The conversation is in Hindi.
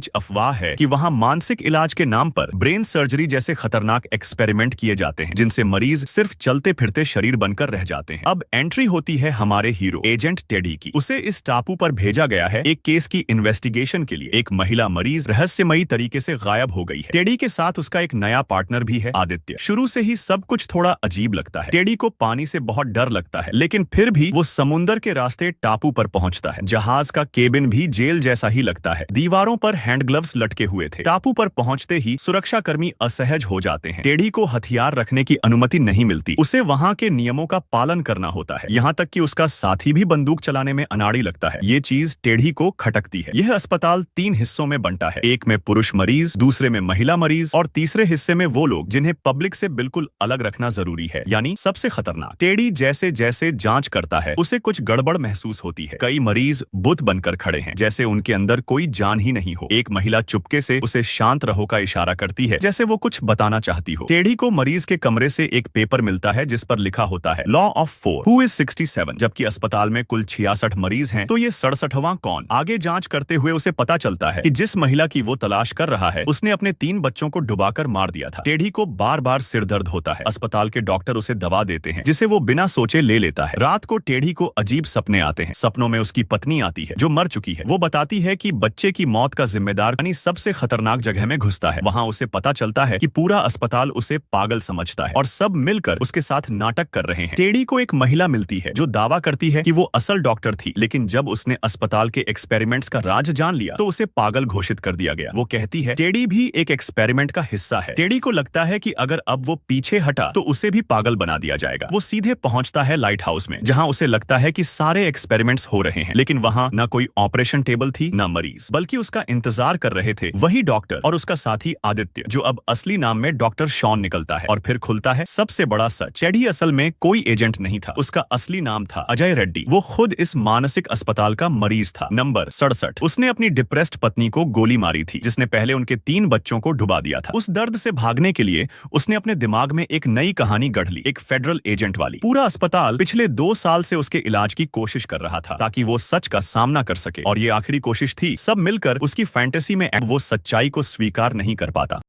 अफवाह है कि वहां मानसिक इलाज के नाम पर ब्रेन सर्जरी जैसे खतरनाक एक्सपेरिमेंट किए जाते हैं, जिनसे मरीज सिर्फ चलते फिरते शरीर बनकर रह जाते हैं। अब एंट्री होती है हमारे हीरो एजेंट टेडी की। उसे इस टापू पर भेजा गया है एक केस की इन्वेस्टिगेशन के लिए। एक महिला मरीज रहस्यमयी तरीके से गायब हो गई है। टेडी के साथ उसका एक नया पार्टनर भी है, आदित्य। शुरू से ही सब कुछ थोड़ा अजीब लगता है। टेडी को पानी से बहुत डर लगता है, लेकिन फिर भी वो समुंदर के रास्ते टापू पर पहुंचता है। जहाज का केबिन भी जेल जैसा ही लगता है। दीवारों पर हैंड ग्लव्स लटके हुए थे। टापू पर पहुंचते ही सुरक्षाकर्मी असहज हो जाते हैं। टेडी को हथियार रखने की अनुमति नहीं मिलती। उसे वहां के नियमों का पालन करना होता है। यहाँ तक कि उसका साथी भी बंदूक चलाने में अनाड़ी लगता है। ये चीज टेडी को खटकती है। यह अस्पताल 3 हिस्सों में बंटा है। एक में पुरुष मरीज, दूसरे में महिला मरीज और तीसरे हिस्से में वो लोग जिन्हें पब्लिक से बिल्कुल अलग रखना जरूरी है, यानी सबसे खतरनाक। टेडी जैसे जैसे जांच करता है, उसे कुछ गड़बड़ महसूस होती है। कई मरीज बुत बनकर खड़े हैं, जैसे उनके अंदर कोई जान ही नहीं हो। एक महिला चुपके से उसे शांत रहो का इशारा करती है, जैसे वो कुछ बताना चाहती हो। टेडी को मरीज के कमरे से एक पेपर मिलता है जिस पर लिखा होता है लॉ ऑफ 4 हु इज 67। जबकि अस्पताल में कुल 66 मरीज हैं, तो ये 67वां कौन? आगे जांच करते हुए उसे पता चलता है कि जिस महिला की वो तलाश कर रहा है, उसने अपने 3 बच्चों को डुबाकर मार दिया था। टेडी को बार बार सिर दर्द होता है। अस्पताल के डॉक्टर उसे दवा देते हैं, जिसे वो बिना सोचे ले लेता है। रात को टेडी को अजीब सपने आते हैं। सपनों में उसकी पत्नी आती है जो मर चुकी है। वो बताती है कि बच्चे की मौत का जिम्मेदार यानी सबसे खतरनाक जगह में घुसता है। वहां उसे पता चलता है कि पूरा अस्पताल उसे पागल समझता है और सब मिलकर उसके साथ नाटक कर रहे हैं। टेडी को एक महिला मिलती है जो दावा करती है कि वो असल डॉक्टर थी, लेकिन जब उसने अस्पताल के एक्सपेरिमेंट्स का राज जान लिया तो उसे पागल घोषित कर दिया गया। वो कहती है टेडी भी एक एक्सपेरिमेंट का हिस्सा है। टेडी को लगता है कि अगर अब वो पीछे हटा तो उसे भी पागल बना दिया जाएगा। वो सीधे पहुंचता है लाइट हाउस में, जहां उसे लगता है कि सारे एक्सपेरिमेंट्स हो रहे हैं, लेकिन वहां न कोई ऑपरेशन टेबल थी न मरीज, बल्कि उसका इंतजार कर रहे थे वही डॉक्टर और उसका साथी आदित्य, जो अब असली नाम में डॉक्टर शॉन निकलता है। और फिर खुलता है सबसे बड़ा सच। टेडी असल में कोई एजेंट नहीं था। उसका असली नाम था अजय रेड्डी। वो खुद इस मानसिक अस्पताल का मरीज था, नंबर 67। उसने अपनी डिप्रेस्ड पत्नी को गोली मारी थी, जिसने पहले उनके 3 बच्चों को डुबा दिया था। उस दर्द से भागने के लिए उसने अपने दिमाग में एक नई कहानी गढ़ ली, एक फेडरल एजेंट वाली। पूरा अस्पताल पिछले 2 साल से उसके इलाज की कोशिश कर रहा था, ताकि वो सच का सामना कर सके। और ये आखिरी कोशिश थी। सब मिलकर उसकी फैंटेसी में वो सच्चाई को स्वीकार नहीं कर पाता।